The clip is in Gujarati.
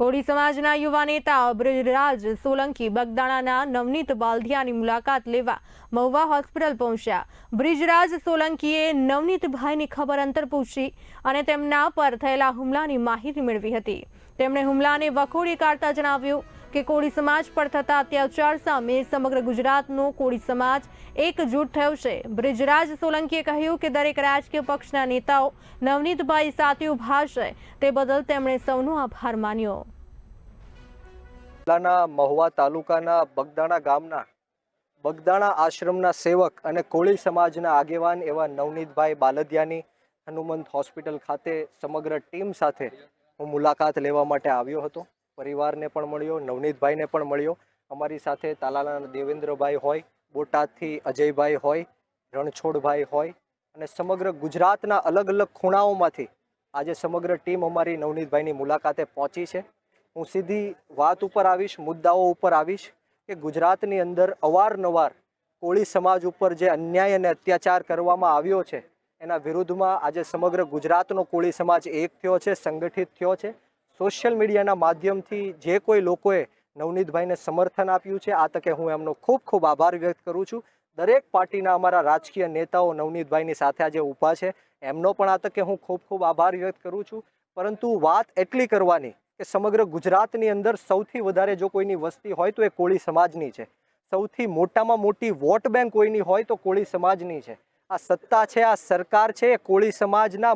કોળી સમાજના યુવા નેતા બ્રિજરાજ સોલંકી બગદાણાના નવનીત બાલધિયાની મુલાકાત લેવા મહુવા હોસ્પિટલ પહોંચ્યા। બ્રિજરાજ સોલંકીએ નવનીતભાઈની ખબર અંતર પૂછી અને તેમના પર થયેલા હુમલાની માહિતી મેળવી હતી। તેમણે હુમલાને વખોડી કાઢતા જણાવ્યું કે કોળી સમાજ પર થતા અત્યાચાર સામે સમગ્ર ગુજરાતનો કોળી સમાજ એકજૂટ થયો છે। બ્રિજરાજ સોલંકીએ કહ્યું કે દરેક રાજકીય પક્ષના નેતાઓ નવનીતભાઈ સાથે ઉભા છે, તે બદલ તેમણે સૌનો આભાર માન્યો। મહુવા તાલુકાના બગદાણા ગામના બગદાણા આશ્રમના સેવક અને કોળી સમાજના આગેવાન એવા નવનીતભાઈ બાલદિયાની હનુમંત હોસ્પિટલ ખાતે સમગ્ર ટીમ સાથે હું મુલાકાત લેવા માટે આવ્યો હતો। પરિવારને પણ મળ્યો, નવનીતભાઈને પણ મળ્યો। અમારી સાથે તાલાલાના દેવેન્દ્રભાઈ હોય, બોટાદથી અજયભાઈ હોય, રણછોડભાઈ હોય અને સમગ્ર ગુજરાતના અલગ અલગ ખૂણાઓમાંથી આજે સમગ્ર ટીમ અમારી નવનીતભાઈની મુલાકાતે પહોંચી છે। હું સીધી વાત ઉપર આવીશ, મુદ્દાઓ ઉપર આવીશ કે ગુજરાતની અંદર અવારનવાર કોળી સમાજ ઉપર જે અન્યાય અને અત્યાચાર કરવામાં આવ્યો છે એના વિરુદ્ધમાં આજે સમગ્ર ગુજરાતનો કોળી સમાજ એક થયો છે, સંગઠિત થયો છે। સોશિયલ મીડિયાના માધ્યમથી જે કોઈ લોકોએ નવનીતભાઈને સમર્થન આપ્યું છે, આ તકે હું એમનો ખૂબ ખૂબ આભાર વ્યક્ત કરું છું। દરેક પાર્ટીના અમારા રાજકીય નેતાઓ નવનીતભાઈની સાથે આજે ઊભા છે, એમનો પણ આ તકે હું ખૂબ ખૂબ આભાર વ્યક્ત કરું છું। પરંતુ વાત એટલી કરવાની કે સમગ્ર ગુજરાતની અંદર સૌથી વધારે જો કોઈની વસ્તી હોય તો એ કોળી સમાજની છે। સૌથી મોટામાં મોટી વોટ બેંક કોઈની હોય તો કોળી સમાજની છે। આ સત્તા છે, આ સરકાર છે, એ કોળી સમાજના